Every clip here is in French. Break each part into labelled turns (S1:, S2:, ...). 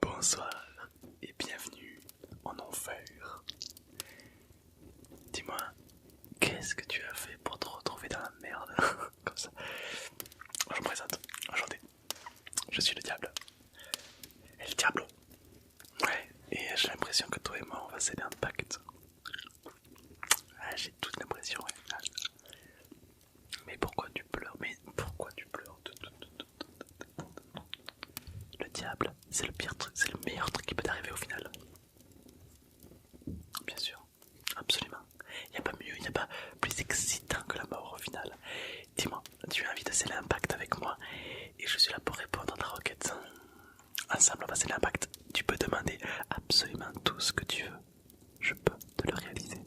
S1: Bonsoir et bienvenue en enfer. Dis-moi, qu'est-ce que tu as fait pour te retrouver dans la merde comme ça? Je me présente, enchanté. Je suis le diable. Et le diablo. Ouais, et j'ai l'impression que toi et moi on va sceller un pacte. Ah, j'ai toute l'impression, ouais. Mais pourquoi tu pleures? Mais pourquoi tu pleures? Le diable, c'est le pire truc, c'est le meilleur truc qui peut t'arriver au final. Bien sûr, absolument. Il n'y a pas mieux, il n'y a pas plus excitant que la mort au final. Dis-moi, tu as envie de sceller un pacte avec moi et je suis là pour répondre à ta requête. Ensemble, on va sceller un pacte. Tu peux demander absolument tout ce que tu veux. Je peux te le réaliser.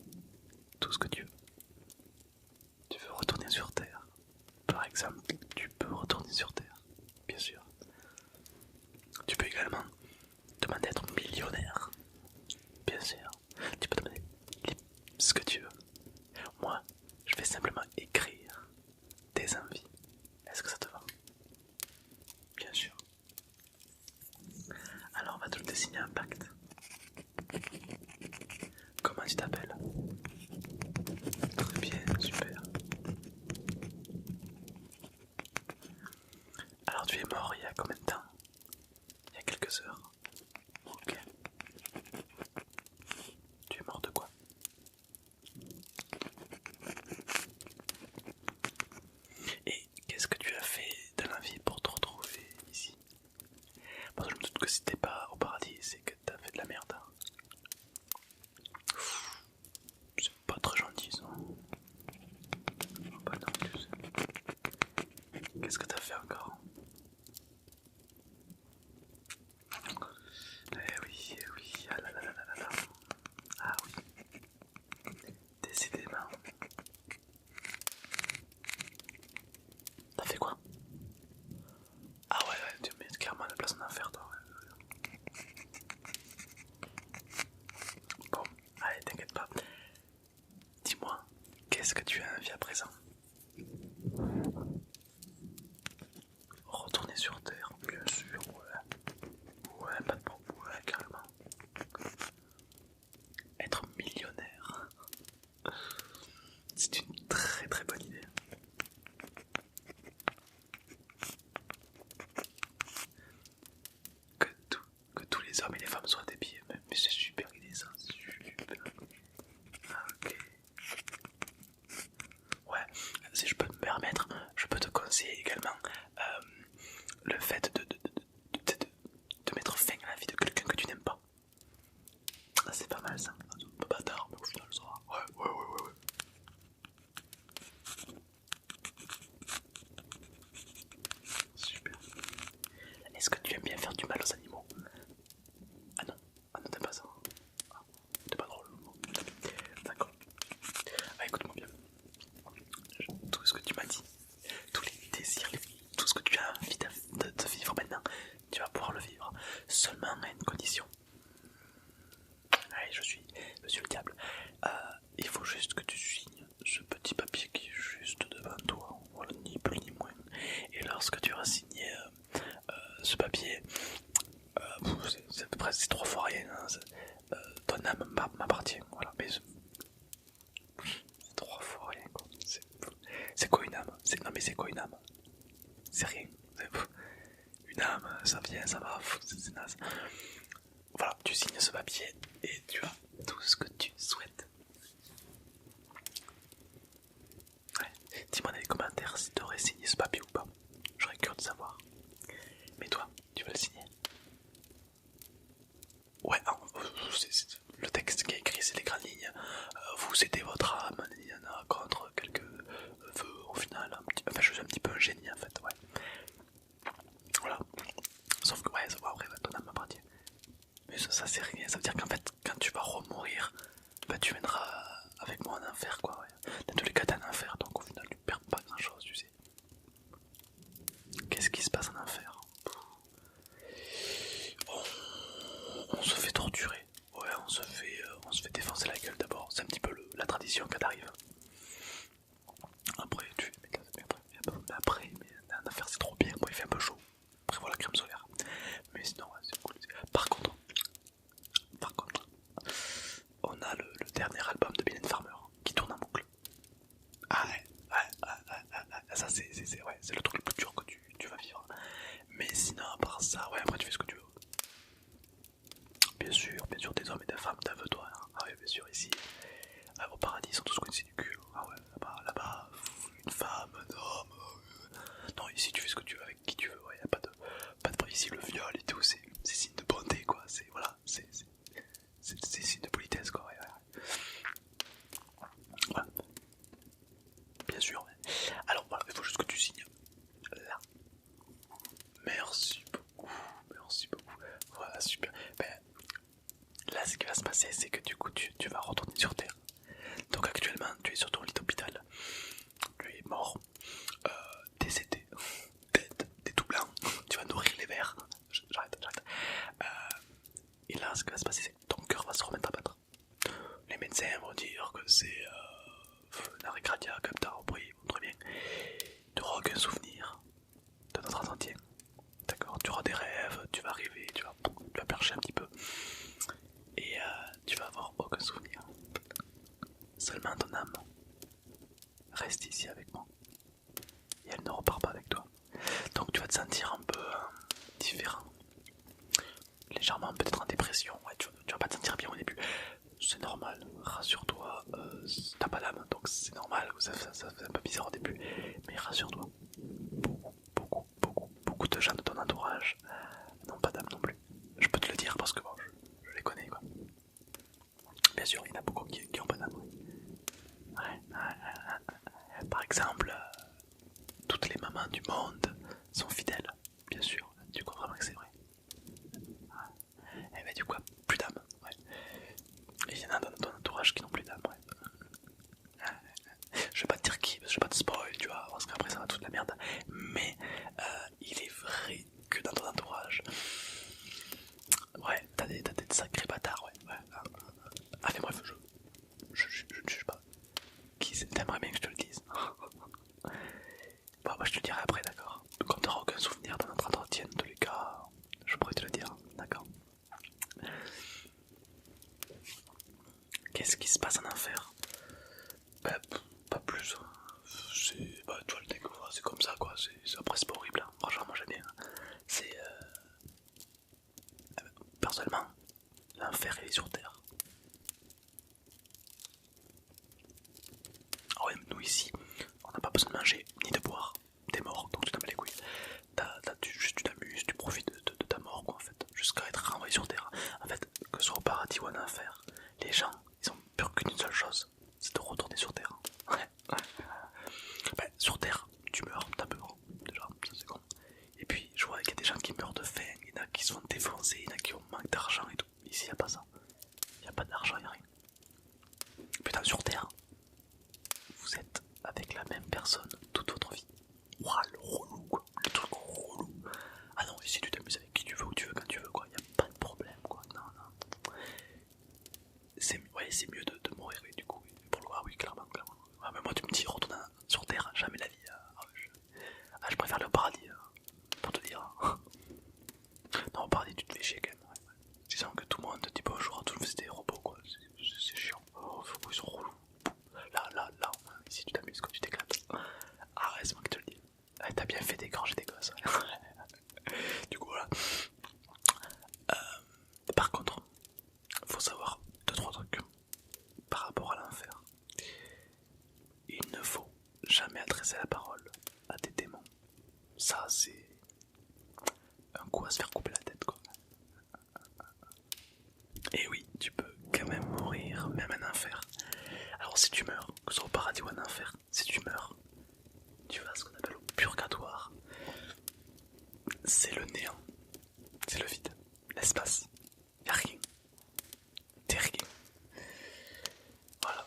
S1: Tout ce que tu veux. Tu veux retourner sur Terre. Par exemple, tu peux retourner sur Terre. Bien sûr. Tu peux également demander à être millionnaire. Bien sûr. Tu peux demander ce que tu veux. Moi, je vais simplement écrire tes envies. Est-ce que ça te va? Bien sûr. Alors on va te signer un pacte. Comment tu t'appelles? Très bien, super. Alors tu es mort il y a combien de temps? Il y a quelques heures. Ok. Tu es mort de quoi? Et qu'est-ce que tu as fait de la vie pour te retrouver ici? Parce que je me doute que si t'es pas au paradis, c'est que t'as fait de la merde. C'est pas très gentil ça. Oh, bah non, tu sais. Qu'est-ce que t'as fait encore? Eh oui, ah là là là là là. Ah oui, décidément. T'as fait quoi? Ah ouais, tu mets clairement la place en enfer toi. Ouais. Bon, allez, t'inquiète pas. Dis-moi, qu'est-ce que tu as envie à présent? Retourner sur Terre, bien sûr, ouais. Ouais, pas de problème, ouais, carrément. Être millionnaire, c'est une très très bonne idée. Que, tout, que tous les hommes et les femmes soient des billets, mais c'est super idée ça, c'est super. Ah, ok. Ouais, si je peux me permettre, je peux te conseiller également le fait de mettre fin à la vie de quelqu'un que tu n'aimes pas. Ah, c'est pas mal ça, un peu bâtard, mais au final ça va. Ouais. Super. Est-ce que tu aimes bien faire du mal aux animaux? Ah non, ah non, t'aimes pas ça. Ah, t'es pas drôle. D'accord. Ah, écoute-moi bien. Tout ce que tu m'as dit, tous les désirs, tout ce que tu as envie de vivre maintenant, tu vas pouvoir le vivre. Seulement à une condition. Allez, je suis monsieur le diable. Il faut juste que tu signes ce petit papier qui est juste devant toi. Voilà, ni plus ni moins. Et lorsque tu auras signé ce papier, c'est à peu près c'est 3 fois rien. Hein, ton âme m'appartient. Voilà, mais c'est 3 fois rien. Quoi. C'est quoi une âme? Non, mais c'est quoi une âme? C'est rien. Une âme, ça vient, ça va, c'est naze. Voilà, tu signes ce papier et tu as tout ce que tu souhaites. Ouais. Dis-moi dans les commentaires si tu aurais signé ce papier ou pas. J'aurais curieux de savoir. Mais toi, tu veux le signer? Ouais, non, le texte qui est écrit, c'est les grandes lignes. Vous aidez votre âme, il y en a contre quelques vœux au final. Enfin, je suis un petit peu un génie en fait, ouais. Voilà. Sauf que, ouais, ça va, après, ton âme m'appartient. Mais ça c'est rien, ça veut dire qu'en fait, quand tu vas remourir, bah, tu viendras avec moi en enfer, quoi. Ouais. Dans tous les cas, t'es en enfer, donc au final, tu perds pas grand chose, tu sais. Qu'est-ce qui se passe en enfer? On se fait torturer. Ouais, on se fait défoncer la gueule d'abord. C'est un petit peu la tradition quand t'arrives. Après, mais en enfer, c'est trop bien. Moi, il fait un peu chaud. Après, voilà, crème solaire. Mais sinon, ouais, c'est cool. Par bien sûr, des hommes et des femmes, t'as vu toi, hein. Ah oui, bien sûr, ici, au paradis, ils sont tous coincés du cul. Ah ouais, là-bas, une femme, un homme. Non, ici, tu fais ce que tu veux avec qui tu veux, ouais, y a pas de. Ici, le viol et tout, c'est signe de bonté, quoi. C'est, voilà, c'est signe de politesse, quoi, ouais. Voilà, bien sûr, ouais. Alors, voilà, il faut juste que tu signes là. Merci beaucoup, merci beaucoup. Voilà, super. Ben, là, ce qui va se passer, c'est que du coup, tu vas retourner sur Terre. Donc actuellement, tu es sur ton lit d'hôpital. Tu es mort, décédé, dead, t'es tout blanc. Tu vas nourrir les vers. J'arrête. Et là, ce qui va se passer, c'est que ton cœur va se remettre à battre. Les médecins vont dire que c'est un arrêt cardiaque, comme t'as repris, très bien. Tu n'auras aucun souvenir de notre entretien. D'accord, tu auras des rêves, tu vas arriver, tu vas percher un petit peu. Et tu vas avoir aucun souvenir. Seulement ton âme reste ici avec moi. Et elle ne repart pas avec toi. Donc tu vas te sentir un peu différent. Légèrement peut-être en dépression. Ouais, tu vas pas te sentir bien au début. C'est normal, rassure-toi. T'as pas d'âme, donc c'est normal. Ça fait un peu bizarre au début. Mais rassure-toi. Beaucoup de gens de ton entourage n'ont pas d'âme non plus. Je peux te le dire parce que bon, je les connais quoi. Bien sûr, il y en a beaucoup qui ont pas d'âme. Ouais. Par exemple, toutes les mamans du monde sont fidèles. Bien sûr, tu crois vraiment que c'est vrai. Et bah du coup, plus d'âme. Ouais. Et il y en a dans ton entourage qui n'ont plus d'âme. Ouais. Je vais pas te dire qui, je vais pas te spoil, tu vois, parce qu'après ça va toute la merde. Mais il est vrai que dans ton entourage, ouais, t'as des sacrés bâtards, ouais. Allez, bref, je ne juge pas. T'aimerais bien que je te le dise. Bon, moi je te le dirai après, d'accord. Quand t'auras aucun souvenir de notre entretien, en tous les cas, je pourrais te le dire, d'accord. Qu'est-ce qui se passe en enfer? Bah, pas plus. Tu vas le découvrir, c'est comme ça, quoi. Après, c'est pas horrible, hein. Franchement, moi j'aime bien. C'est. Personnellement, l'enfer il est sur Terre. Ah ouais, nous ici, on n'a pas besoin de manger ni de boire. T'es mort, donc tu t'en bats les couilles. Juste tu t'amuses, tu profites de ta mort, quoi, en fait, jusqu'à être renvoyé sur Terre. En fait, que ce soit au paradis ou en enfer, les gens, ils ont peur qu'une seule chose, c'est de retourner sur Terre. Ouais. Bah, sur Terre, tu meurs, t'as peur, déjà, ça c'est con. Et puis, je vois qu'il y a des gens qui meurent de faim, il y en a qui se font défoncer, il y en a qui ont manque d'argent et tout. Ici, il n'y a pas ça. Il n'y a pas d'argent, il n'y a rien. Putain, sur Terre, vous êtes avec la même personne toute votre vie. Ouah, le relou, quoi. Le truc relou. Ah non, ici tu t'amuses avec qui tu veux, où tu veux, quand tu veux, quoi. Y a pas de problème, quoi. Non. C'est mieux de mourir, oui, du coup. Pour le voir, oui, clairement. Ah, mais moi, tu me dis, retourne sur Terre, jamais la vie. Je préfère aller au paradis, pour te dire. Non, au paradis, tu te fais chier quand même. Ouais. Disons que tout le monde te dit bonjour à tout le monde, c'est des robots, quoi. C'est chiant. Oh, ils sont relous. Là, ici tu t'amuses quand tu t'éclates. Ah ouais, c'est moi qui te le dis. T'as bien fait d'égorger des gosses. Du coup, voilà. Par contre, faut savoir 2-3 trucs par rapport à l'enfer. Il ne faut jamais adresser la parole à des démons. Ça, c'est un coup à se faire couper la tête, quoi. Et oui, tu peux quand même mourir, même en enfer. Alors si tu meurs, que ce soit au paradis ou en enfer, si tu meurs, tu vas à ce qu'on appelle au purgatoire. C'est le néant, c'est le vide, l'espace, y'a rien, t'es rien. Voilà,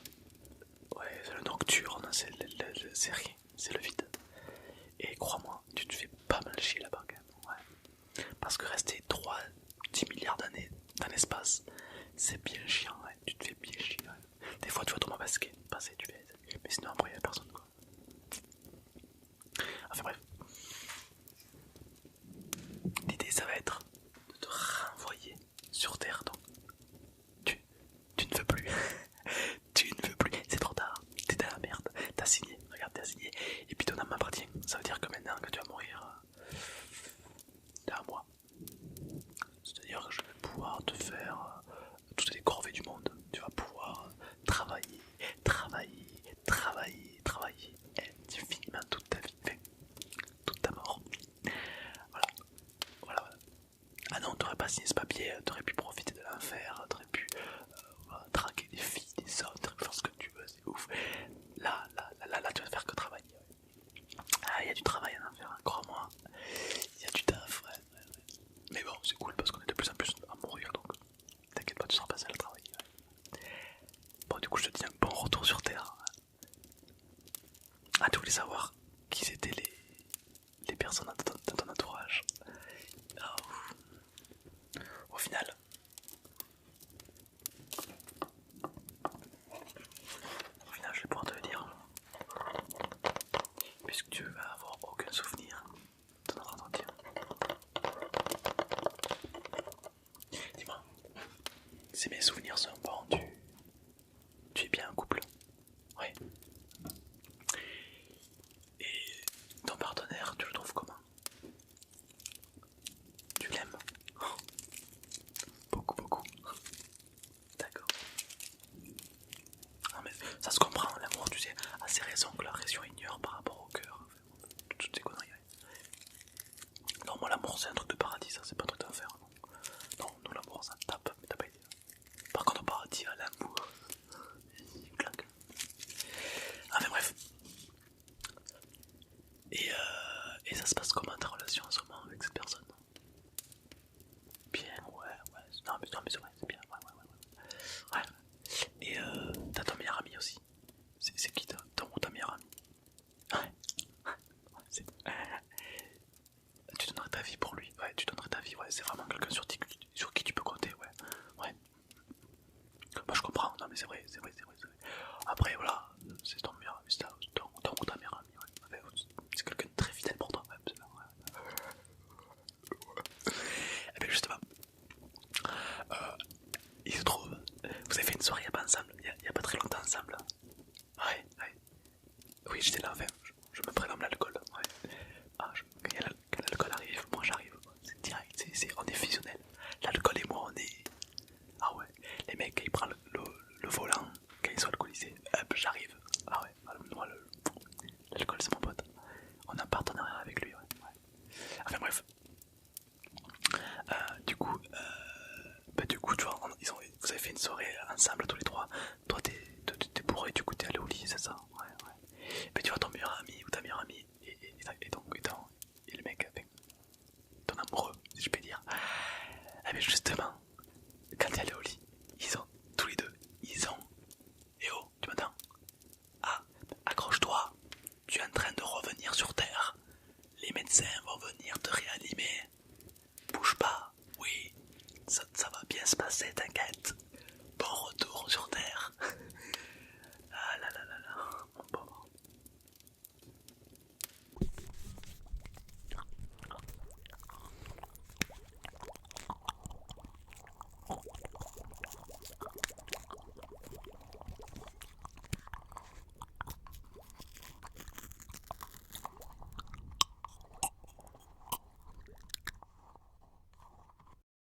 S1: ouais, c'est le nocturne, c'est rien, c'est le vide. Et crois-moi, tu te fais pas mal chier là-bas quand même, ouais. Parce que rester 10 milliards d'années dans l'espace, c'est bien chiant, ouais. Tu te fais bien chier, ouais. Des fois tu vois ton mauvais passer, tu fais, mais sinon après y'a personne, quoi. Enfin bref, l'idée ça va être de te renvoyer sur Terre, donc tu ne veux plus, tu ne veux plus, c'est trop tard, t'es dans la merde, t'as signé, regarde t'as signé, et puis ton âme m'appartient, ça veut dire que maintenant que tu vas mourir, t'es à moi, c'est à dire que je vais pouvoir te faire signé ce papier, t'aurais pu profiter de l'enfer, t'aurais pu draguer des filles, des hommes, t'aurais pu faire ce que tu veux, c'est ouf. Là, tu vas faire que travailler. Ah, il y a du travail à en faire, hein, crois-moi. Il y a du taf, ouais. Mais bon, c'est cool parce qu'on est de plus en plus à mourir, donc t'inquiète pas, tu seras passé à le travail. Ouais. Bon, du coup, je te dis un bon retour sur Terre. Ah, tu voulais savoir qui c'était les personnes dans ton entourage. Ah, au final, je vais pouvoir te le dire. Puisque tu vas avoir aucun souvenir de notre entretien. Dis-moi, si mes souvenirs sont bons, tu es bien un couple. Oui. Et ton partenaire, tu le trouves comment? Tu l'aimes? Beaucoup, beaucoup. D'accord. Ah, mais ça se comprend, l'amour, tu sais, a ses raisons que la raison ignore par rapport au cœur. Toutes ces conneries. Ouais. Non, moi, l'amour, c'est un truc de paradis, ça, c'est pas un truc d'enfer. Non, non, nous, l'amour, ça tape, mais t'as pas idée. Par contre, au paradis, l'amour, il claque. Ah, mais bref. Et ça se passe comment ta relation en ce moment avec cette personne? Bien, ouais. Non, mais c'est vrai, c'est bien, ouais. Et t'as ton meilleur ami aussi. C'est qui ton ou ta meilleure amie? Ouais. C'est- Tu donnerais ta vie pour lui. Ouais, tu donnerais ta vie. Ouais, c'est vraiment quelqu'un sur qui tu peux compter. Ouais. Ouais. Bah, je comprends. Non, mais c'est vrai, c'est vrai. Après, voilà, c'est ton meilleur ami, c'est ton ou ta meilleure amie. Ouais. Ouais, c'est quelqu'un de très fidèle pour toi. Ouais, absolument, ouais. Et bien, justement, il se trouve, vous avez fait une soirée ensemble, il y a pas très longtemps ensemble. Ouais. Oui, j'étais là, enfin, je me prénomme l'alcool. Ouais. Ah, quand l'alcool arrive, moi j'arrive. C'est direct, on est fusionnel. L'alcool et moi, on est. Ah ouais, les mecs, quand ils prennent le volant, quand ils sont alcoolisés, hop, j'arrive. Ah ouais, moi, l'alcool c'est mon pote. On a un partenariat avec lui, ouais. Enfin bref. Du coup, tu vois, vous avez fait une soirée ensemble tous les trois. Toi, t'es bourré, du coup, t'es allé au lit, c'est ça? Ouais. Mais tu vois, ton meilleur ami ou ta meilleure amie, et le mec avec ton amoureux, si je peux dire. Ah, mais justement,